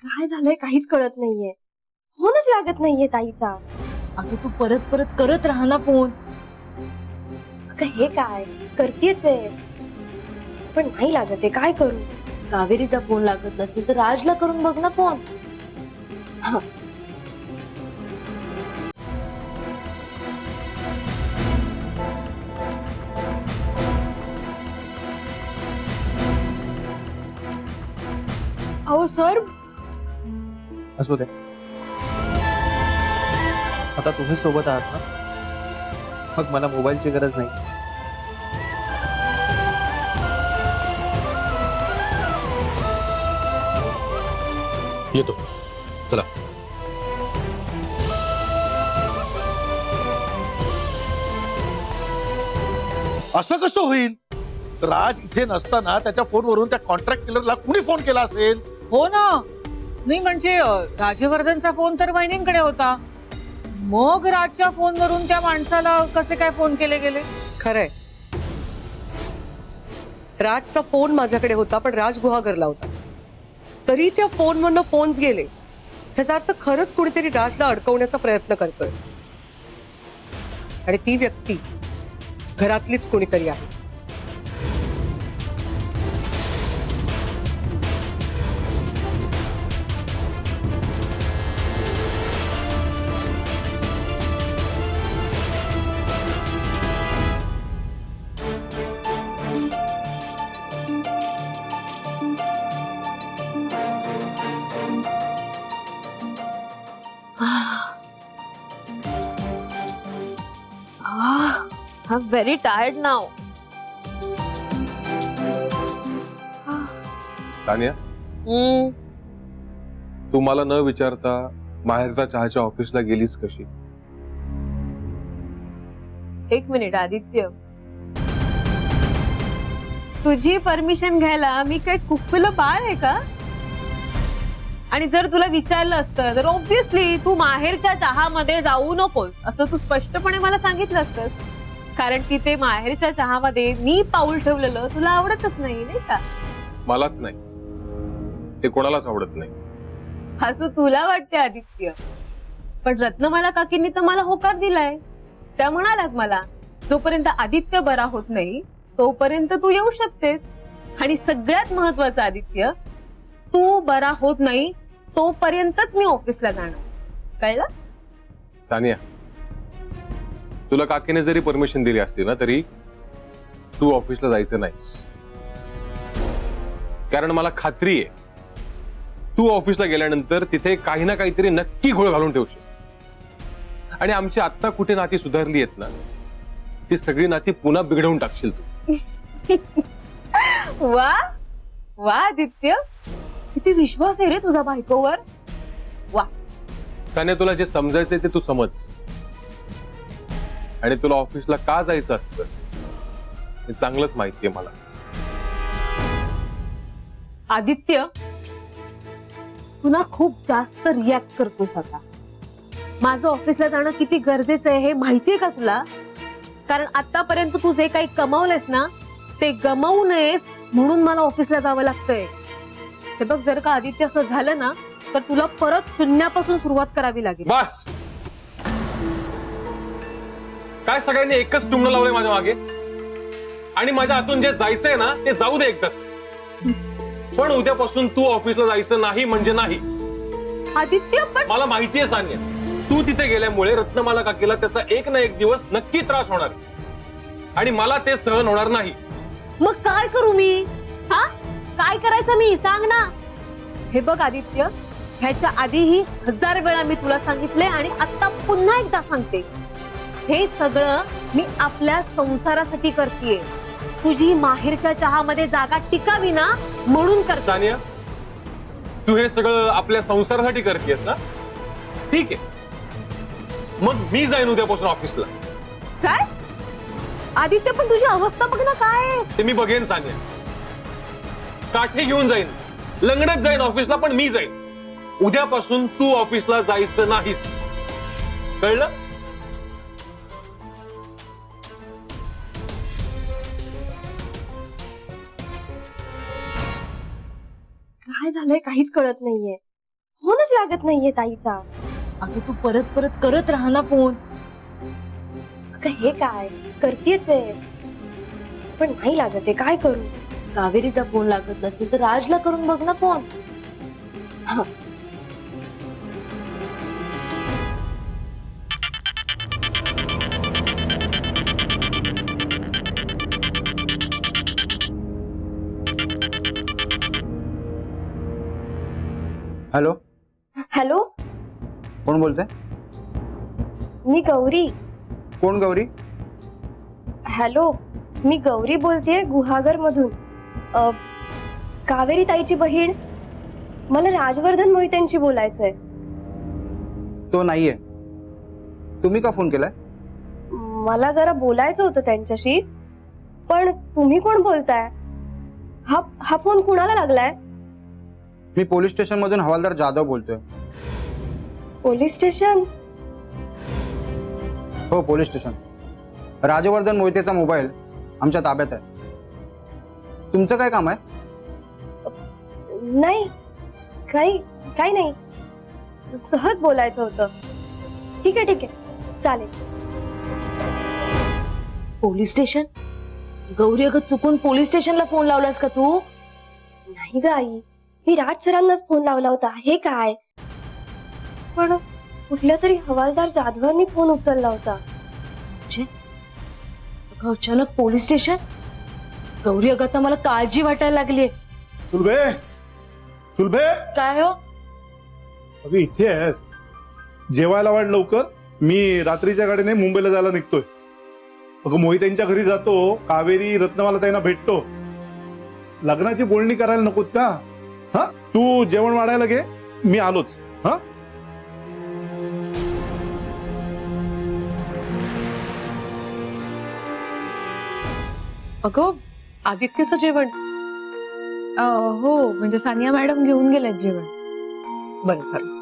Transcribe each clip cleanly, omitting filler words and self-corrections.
काय झालंय काहीच कळत नाहीये. फोनच लागत नाहीये ताईचा. अगं तू परत परत करत राहा ना फोन. अगं हे काय करतेच आहे पण नाही लागत आहे, काय करू? कावेरीचा फोन लागत नसेल तर राजला करून बघ ना फोन. अहो सर, असू दे. आता तुम्ही सोबत आहात ना, मग मला मोबाईलची गरज नाही. येतो, चला. असं कसं होईल? राज इथे नसताना त्याच्या फोनवरून त्या कॉन्ट्रॅक्ट किलरला कुणी फोन केला असेल? हो ना. नाही म्हणजे राजवर्धनचा फोन तर वहिनींकडे होता, मग राजच्या फोनवरून त्या माणसाला कसे काय फोन केले गेले? खरंय, राजचा फोन माझ्याकडे होता पण राज गुहागरला होता, तरी त्या फोनवरनं फोन्स गेले. ह्याचा अर्थ खरंच कुणीतरी राजला अडकवण्याचा प्रयत्न करतोय आणि ती व्यक्ती घरातलीच कुणीतरी आहे. I'm very tired now. Tania, तू मला न विचारता माहेरच्या चहाच्या ऑफिसला गेलीस कशी? एक मिनिट आदित्य, तुझी परमिशन घ्यायला मी काय कुकलं बाळ आहे का? आणि जर तुला विचारलं असतं तर ऑब्विसली तू माहेरच्या चहामध्ये जाऊ नकोस असं तू स्पष्टपणे मला सांगितलं असतंस, कारण तिथे माहेरच्या चहामध्ये मी पाऊल ठेवलेलं तुला आवडतच नाही, नाही का? मलाच नाही, ते कोणालाच आवडत नाही. असं तुला वाटते आदित्य, पण रत्नमाला काकींनी तर मला होकार दिलाय. त्या म्हणाल्यात मला जोपर्यंत आदित्य बरा होत नाही तोपर्यंत तू येऊ शकतेस. आणि सगळ्यात महत्वाचं आदित्य, तू बरा होत नाही तोपर्यंतच मी ऑफिसला जाणार, कळलं? तानिया, तुला काकीने जरी परमिशन दिली असती ना तरी तू ऑफिसला जायचं नाहीस, कारण मला खात्री आहे तू ऑफिसला गेल्यानंतर तिथे काही ना काहीतरी नक्की घोळ घालून ठेवशील आणि आमची आत्ता कुठे नाती सुधारली आहेत ना ती सगळी नाती पुन्हा बिघडवून टाकशील तू. वा वा आदित्य, किती विश्वास आहे रे तुझा बायकोवर. वा. तानिया, तुला जे समजायचंय ते तू समज, आणि तुला ऑफिसला का जायचं असतं हे चांगलंच माहिती आहे मला. आदित्य, तू ना खूप जास्त रिॲक्ट करतोस आता. माझं ऑफिसला जाणं किती गरजेचं आहे हे माहितीये का तुला? कारण आतापर्यंत तू जे काही कमावलंस ना ते गमावू नयेस म्हणून मला ऑफिसला जावं लागतंय. हे बघ, जर का आदित्य असं झालं ना तर तुला परत शून्यापासून सुरुवात करावी लागेल. बस, काय सगळ्यांनी एकच टुमणं लावलंय माझ्या मागे, आणि माझ्या हातून जे जायचंय ना ते जाऊ दे एकदाच, पण उद्यापासून तू ऑफिसला जायचं नाही म्हणजे नाही. आदित्य, पण मला माहितीये सानिया, तू तिथे गेल्यामुळे रत्नमाला काकीला त्याचा एक ना एक दिवस नक्की त्रास होणार आणि मला ते सहन होणार नाही. मग काय करू मी? हा, काय करायचं मी सांग ना. हे बघ आदित्य, ह्याच्या आधीही 1000 वेळा मी तुला सांगितले आणि आता पुन्हा एकदा सांगते, हे सगळं मी आपल्या संसारासाठी करतेय. तुझी माहेरच्या चहामध्ये जागा टिकावी ना म्हणून करते. सानिया, तू हे सगळं आपल्या संसारासाठी करतेस ना? ठीक आहे, मग मी जाईन उद्यापासून ऑफिसला. काय आदित्य, पण तुझी अवस्था बघ ना काय आहे. ते मी बघेन सानिया, काठी घेऊन जाईन, लंगडत जाईन ऑफिसला, पण मी जाईन. उद्यापासून तू ऑफिसला जायचं नाहीस, कळलं? काय झालंय काहीच कळत नाहीये. फोनच लागत नाहीये ताईचा. अगं तू परत परत करत राहा ना फोन. अगं हे काय करतेच आहे पण नाही लागत आहे, काय करू? कावेरीचा फोन लागत नसेल तर राजला करून बघ ना फोन. हॅलो, हॅलो, कोण बोलतंय? मी गौरी. कोण गौरी? हॅलो, मी गौरी बोलतेय गुहागर मधून. कावेरी ताईची बहीण. मला राजवर्धन मोहितेंशी बोलायचंय. तो नाहीये. तुम्ही का फोन केलाय? मला जरा बोलायचं होतं त्यांच्याशी. पण तुम्ही कोण बोलताय? हा फोन कुणाला लागलाय? मी पोलीस स्टेशन मधून हवालदार जाधव बोलतोय. Police station? हो, पोलीस स्टेशन. राजवर्धन मोहितेचा मोबाईल आमच्या ताब्यात आहे. तुमचं काय काम आहे? नाही, काही नाही. सहज बोलायचं होतं. ठीक आहे, चालेल. Police station? गौरी अगं चुकून पोलीस स्टेशनला फोन लावलास का तू? नाही ग आई, मी राज सरांनाच फोन लावला होता. हे काय? पण कुठल्या तरी हवालदार जाधवांनी फोन उचलला होता. अगं अचानक पोलीस स्टेशन? गौरी अगं आता मला काळजी वाटायला लागली. सुलभे, सुलभे, काय हो? अगं इथे आहेस? जेवायला वाढ लवकर. मी रात्रीच्या गाडीने मुंबईला जायला निघतोय. अगं मोहितेंच्या घरी जातो. कावेरी रत्नमाला त्यांना भेटतो. लग्नाची बोलणी करायला नकोत का? हा, तू जेवण वाढायला घे, मी आलोच. हा, अगं आदित्यचं जेवण. हो, म्हणजे सानिया मॅडम घेऊन गेल्यात जेवण. बरं झालं.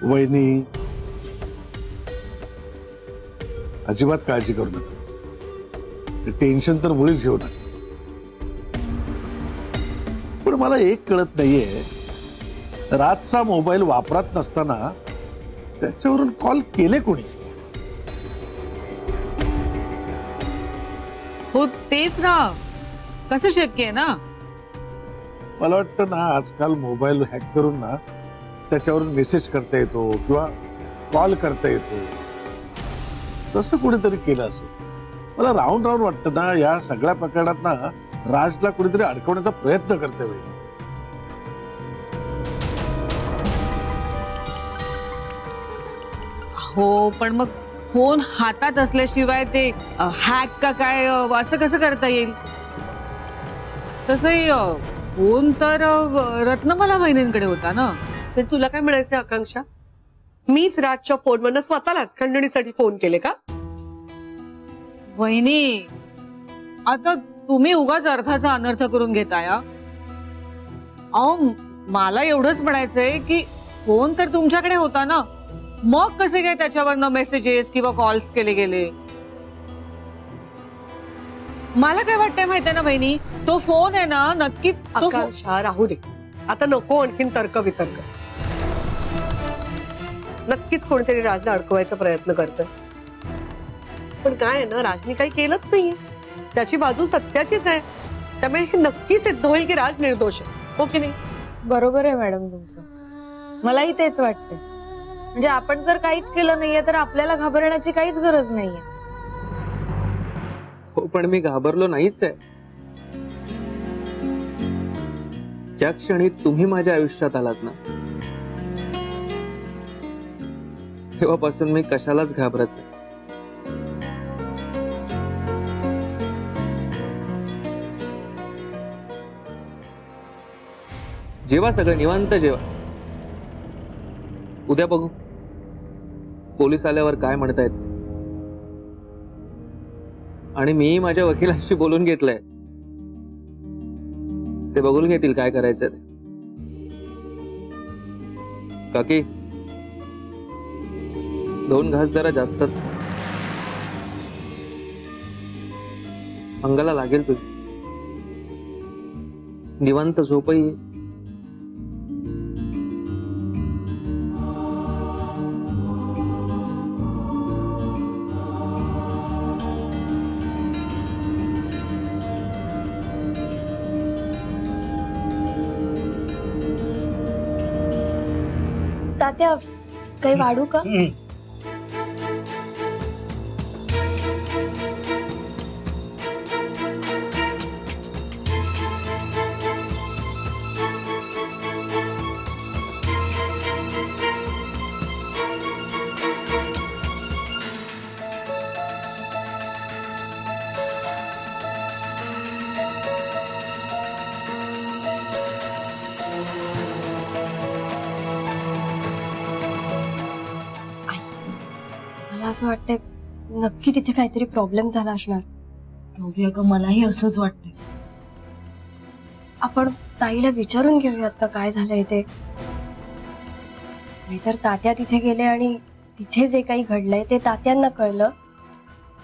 वहिनी, अजिबात काळजी करू नका. टेन्शन तर मुळीच घेऊ नका. पण मला एक कळत नाहीये, राजचा मोबाईल वापरात नसताना त्याच्यावरून कॉल केले कोणी? हो तेच ना, कसं शक्य आहे ना? मला वाटतं ना आजकाल मोबाईल हॅक करून ना त्याच्यावरून मेसेज करता येतो किंवा कॉल करता येतो. तसं कुणीतरी केलं असेल. मला राहून वाटतं ना या सगळ्या प्रकरणात ना राजला कुणीतरी अडकवण्याचा प्रयत्न करते. हो, पण मग फोन हातात असल्याशिवाय ते हॅक का काय असं कसं करता येईल? तसंही फोन तर रत्नमाला बहिणींकडे होता ना. तर तुला काय म्हणायचं आकांक्षा? मीच राजच्या फोनवरनं स्वतःलाच खंडणीसाठी फोन केले का? वहिनी, आता तुम्ही उगाच अर्थाचा अनर्थ करून घेताय. अहो, मला एवढंच म्हणायचंय की फोन तर तुमच्याकडे होता ना, मग कसे काय त्याच्यावरनं मेसेजेस किंवा कॉल्स केले गेले? मला काय वाटतंय माहितीये ना बहिणी, तो फोन आहे ना नक्कीच आकांक्षा राहू दे. आता नको आणखीन तर्क वितर्क. नक्कीच कोणीतरी राजला अडकवायचा प्रयत्न करतोय. पण काय आहे ना, राजनी काही केलंच नाहीये. त्याची बाजू सत्याचीच आहे. त्यामुळे हे नक्की सिद्ध होईल की राज निर्दोष आहे. हो की नाही? बरोबर आहे मॅडम तुमचं. मलाही तेच वाटतंय. म्हणजे आपण जर काहीच केलं नाहीये तर आपल्याला घाबरण्याची काहीच गरज नाहीये. हो, पण मी घाबरलो नाहीच आहे. ज्या क्षणी तुम्ही माझ्या आयुष्यात आलात ना, तेव्हापासून मी कशालाच घाबरत नाही. जेवा सगळं निवांत जेवा. उद्या बघू पोलीस आल्यावर काय म्हणतायत. आणि मी माझ्या वकिलांशी बोलून घेतलंय. ते बघून घेतील काय करायचं ते. काकी 2 घास जरा जास्तच. अंगाला लागेल तुझी. निवांत झोपही ये. तात्या काही वाढू का? मला असं वाटतंय नक्की तिथे काहीतरी प्रॉब्लेम झाला असणार. गौरी अगं मलाही असंच वाटतंय. आपण ताईला विचारून घेऊयात का काय झालंय ते. नाहीतर तात्या तिथे गेले आणि तिथे जे काही घडलंय ते तात्यांना कळलं,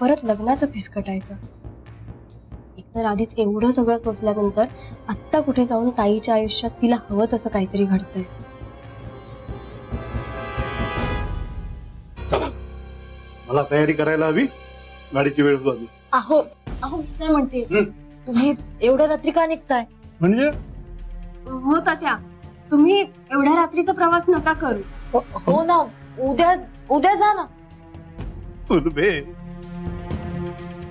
परत लग्नाचं फिसकटायचं. एकतर आधीच एवढं सगळं सोसल्यानंतर आत्ता कुठे जाऊन ताईच्या आयुष्यात तिला हवं तसं काहीतरी घडतंय. चला, मला तयारी करायला हवी. गाडीची वेळ झाली. अहो अहो मी काय म्हणते, हं. तुम्ही एवढ्या रात्री का निघताय? म्हणजे हो तात्या, तुम्ही एवढ्या रात्रीचा प्रवास नका करू. हो ना, उद्या उद्या जा ना. सुलभे,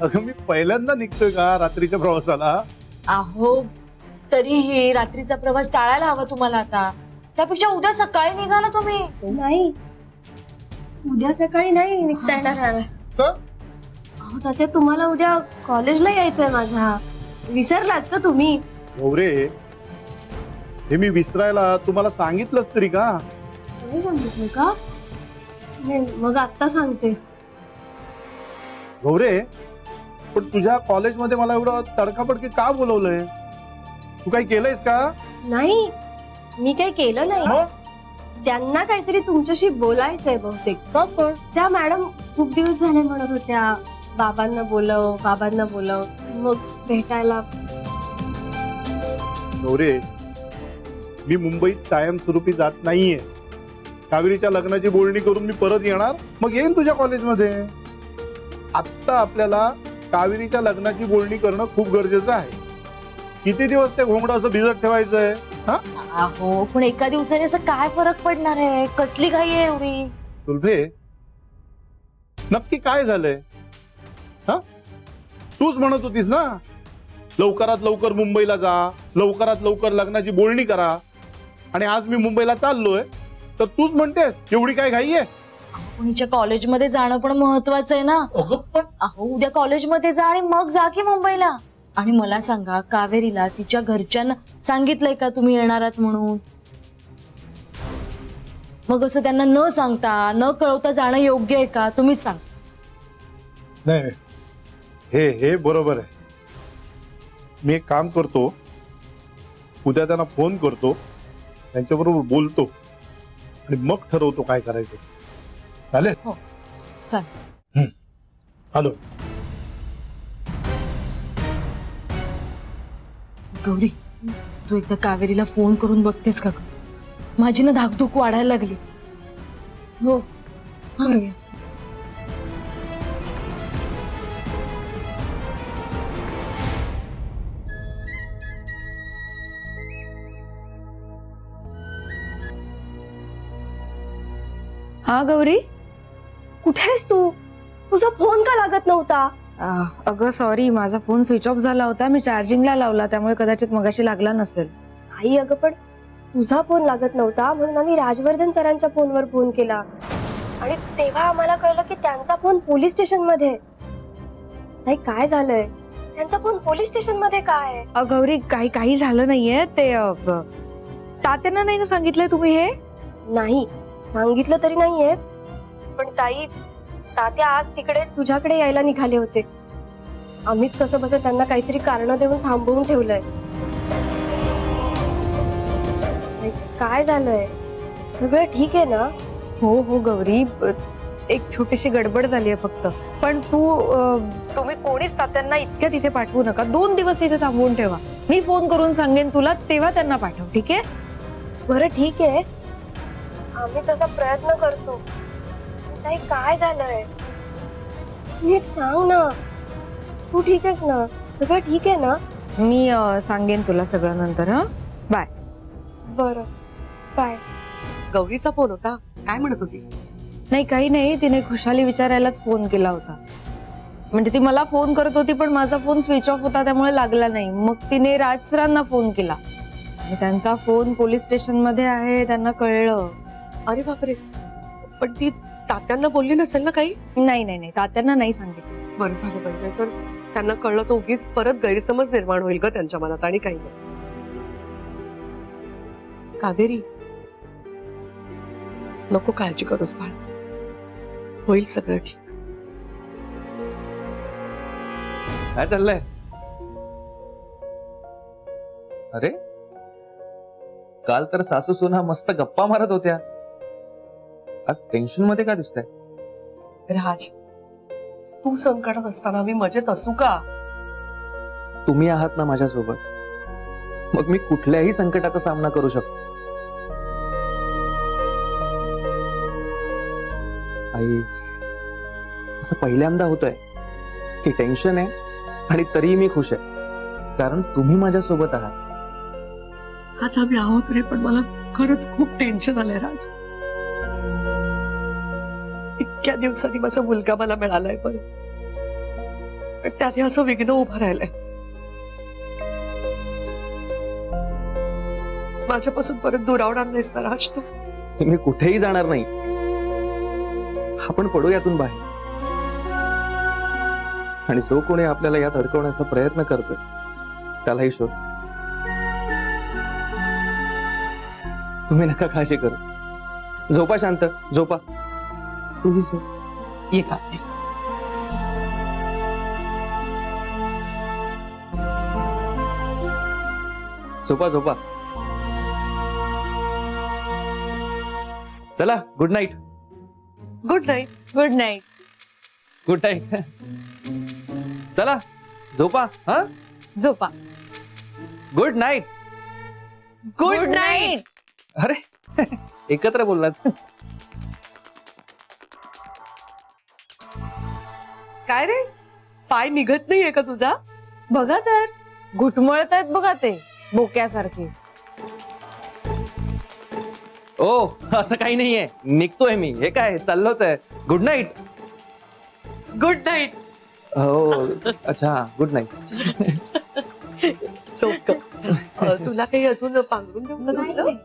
अगं मी पहिल्यांदा निघतोय का रात्रीच्या प्रवासाला? अहो तरीही रात्रीचा प्रवास टाळायला हवा तुम्हाला आता. त्यापेक्षा उद्या सकाळी निघा ना तुम्ही. नाही, उद्या सकाळी नाही निघता येणार. का? अहो तात्या, तुम्हाला उद्या कॉलेजला यायचंय माझ्या. विसरलात का तुम्ही? गौरे, हे मी विसरायला तुम्हाला सांगितलंच तरी का? नाही सांगितलं का? नाही, मग आता सांगते. गौरे, पण तुझ्या कॉलेजमध्ये मला एवढं तडकाफडकी का बोलवलंय? तू काही केलंयस का? नाही, मी काही केलं नाही. मग? त्यांना काहीतरी तुमच्याशी बोलायचंय बहुतेक. त्या मॅडम खूप दिवस झाले म्हणत होत्या बाबांना बोलव, बाबांना बोलव, मग भेटायला. गौरे, मी मुंबईत कायमस्वरूपी जात नाहीये. कावेरीच्या लग्नाची बोलणी करून मी परत येणार, मग येईन तुझ्या कॉलेजमध्ये. आत्ता आपल्याला कावेरीच्या लग्नाची बोलणी करणं खूप गरजेचं आहे. किती दिवस ते घोंगडं असं भिजत ठेवायचंय? हा, अहो पण एका दिवसाने असं काय फरक पडणार आहे? कसली घाई आहे एवढी? सुलभे, नक्की काय झालंय? हा, तूच म्हणत होतीस ना लवकरात लवकर मुंबईला जा, लवकरात लवकर लग्नाची बोलणी करा. आणि आज मी मुंबईला चाललोय तर तूच म्हणतेस एवढी काय घाई आहे? तिच्या कॉलेजमध्ये जाणं पण महत्वाचं आहे ना. पण अहो उद्या कॉलेजमध्ये जा आणि मग जा की मुंबईला. आणि मला सांगा, कावेरीला तिच्या घरच्यांना सांगितलंय का तुम्ही येणार आहात म्हणून? मग असं त्यांना न सांगता न कळवता जाणं योग्य आहे का? तुम्हीच सांग. नाही, हे बरोबर आहे. मी एक काम करतो, उद्या त्यांना फोन करतो, त्यांच्याबरोबर बोलतो आणि मग ठरवतो काय करायचं. चालेल? हो, चालेल. हॅलो गौरी, तू एकदा कावेरीला फोन करून बघतेस का? माझी ना धाकधूक वाढायला लागली. हो, करूया. हा गौरी, कुठे आहेस तू? तुझा फोन का लागत नव्हता? अगं सॉरी, माझा फोन स्विच ऑफ झाला होता. मी चार्जिंगला लावला, त्यामुळे कदाचित मगाशी लागला नसेल. आई, अगं पण तुझा फोन लागत नव्हता म्हणून आम्ही राजवर्धन सरांच्या फोनवर फोन केला आणि तेव्हा आम्हाला कळलं की त्यांचा फोन पोलीस स्टेशन मध्ये. नाही, काय झालंय? त्यांचा फोन पोलीस स्टेशन मध्ये काय? गौरी, काही झालं नाहीये. ते तात्यांना नाही ना सांगितलंय तुम्ही हे? नाही सांगितलं तरी नाहीये, पण ताई, तात्या आज तिकडे तुझ्याकडे यायला निघाले होते. आम्हीच कसं बसं त्यांना काहीतरी कारण देऊन थांबवून ठेवलंय. काय झालंय? सगळं ठीक आहे ना? हो हो गौरी, एक छोटीशी गडबड झाली आहे फक्त. पण तुम्ही कोणीच तात्यांना इतक्या तिथे पाठवू नका. 2 दिवस तिथे थांबवून ठेवा. मी फोन करून सांगेन तुला, तेव्हा त्यांना पाठव, ठीक आहे? बरं ठीक आहे, आम्ही तसा प्रयत्न करतो. ताई काय झालंय नीट सांग ना. तू ठीक आहेस ना? सगळं ठीक आहे ना? मी सांगेन तुला सगळं नंतर. हा, बाय. बरं, बाय. गौरीचा फोन होता, काय म्हणत होती? नाही काही नाही, तिने खुशाली विचारायलाच फोन केला होता. म्हणजे ती मला फोन करत होती पण माझा फोन स्विच ऑफ होता त्यामुळे लागला नाही. मग तिने राज सरांना फोन केला आणि त्यांचा फोन पोलीस स्टेशन मध्ये आहे, त्यांना कळलं. अरे बापरे, पण ती तात्यांना बोलली नसेल ना काही? नाही नाही नाही, तात्यांना नाही सांगितलं. बरं झालं पाहिजे, तर त्यांना कळलं तर उगीच परत गैरसमज निर्माण होईल ग त्यांच्या मनात आणि काही नाही. कावेरी, नको काळजी करूस बाळ, होईल सगळं ठीक. काय चाललंय? अरे काल तर सासू सुना मस्त गप्पा मारत होत्या, आज टेन्शन मध्ये का दिसतंय? राज, तू संकटात असताना मी मजेत असू का? तुम्ही आहात ना माझ्यासोबत, मग मी कुठल्याही संकटाचा सामना करू शकतो. आई, असं पहिल्यांदा होतंय की टेन्शन आहे आणि तरीही मी खुश आहे, कारण तुम्ही माझ्यासोबत आहात. आज आम्ही आहोत रे, पण मला खरंच खूप टेन्शन आलंय राज. इतक्या दिवसांनी माझा मुलगा मला मिळालाय, पण त्याने असं विघ्न उभं राहिलंय. माझ्यापासून परत दुरावणार नाहीस ना राज तू? मी कुठेही जाणार नाही, आपण पडू यातून बाहेर. आणि जो कोणी आपल्याला यात अडकवण्याचा प्रयत्न करतोय त्यालाही शोध. तुम्ही नका काळजी करू, झोपा शांत, झोपा. तुम्ही ये का? झोपा झोपा. चला, good night. Good night. Good night. Good night. चला झोपा. हा, झोपा. Good night. Good night. अरे एकत्र बोललात. काय रे, पाय निघत नाहीये का तुझा? बघा तर, घुटमळत आहेत बघा ते बोक्यासारखे. ओ असं काही नाहीये, निघतोय मी. हे काय, चाललोच आहे. Good night. Good night. हो अच्छा, गुड नाईट. झोप ग. तुला काही अजून पांघरून देऊ का दुसरं?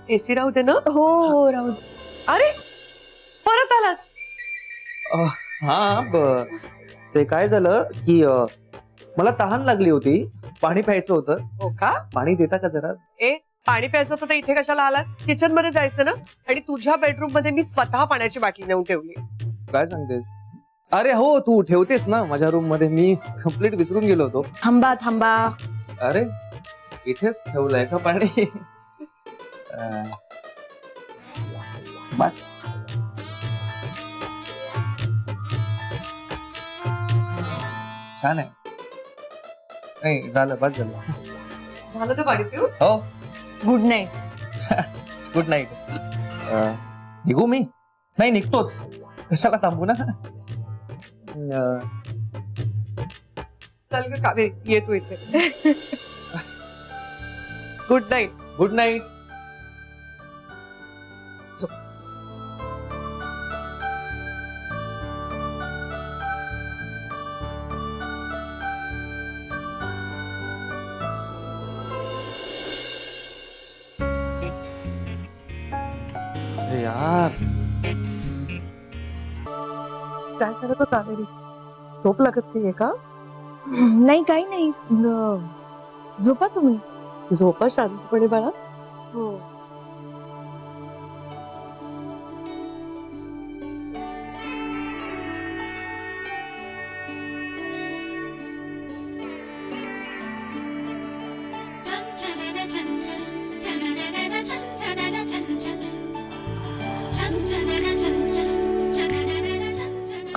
एसी राहू दे ना? हो राहू दे. अरे परत आलास? हा, ते काय झालं की मला तहान लागली होती, पाणी प्यायचं होतं. हो का? पाणी देता का जरा? पाणी प्यायचं होतं तर इथे कशाला आलास? किचन मध्ये जायचं ना. आणि तुझ्या बेडरूम मध्ये मी स्वतः पाण्याची बाटली नेऊन ठेवली. काय सांगतेस? अरे हो, तू ठेवतेस ना माझ्या रूम मध्ये, मी कम्प्लीट विसरून गेलो होतो. थांबा थांबा. अरे इथेच ठेवलंय का पाणी? बस. छान आहे. नाही झालं, बस झालं. झालं तर पाणी पिऊ? हो, गुड नाईट. Good night. निघू मी? नाही, निघतोच. कशाला थांबू ना. चल ग कावे, ये तू इथे. Good night. Good night. अरे यार, काय करत होता कावेरी? झोप लागत नाहीये का? नाही काही नाही, झोपा तुम्ही. झोपा शांतपणे बाळा. हो.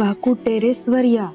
काकू टेरेसवर या.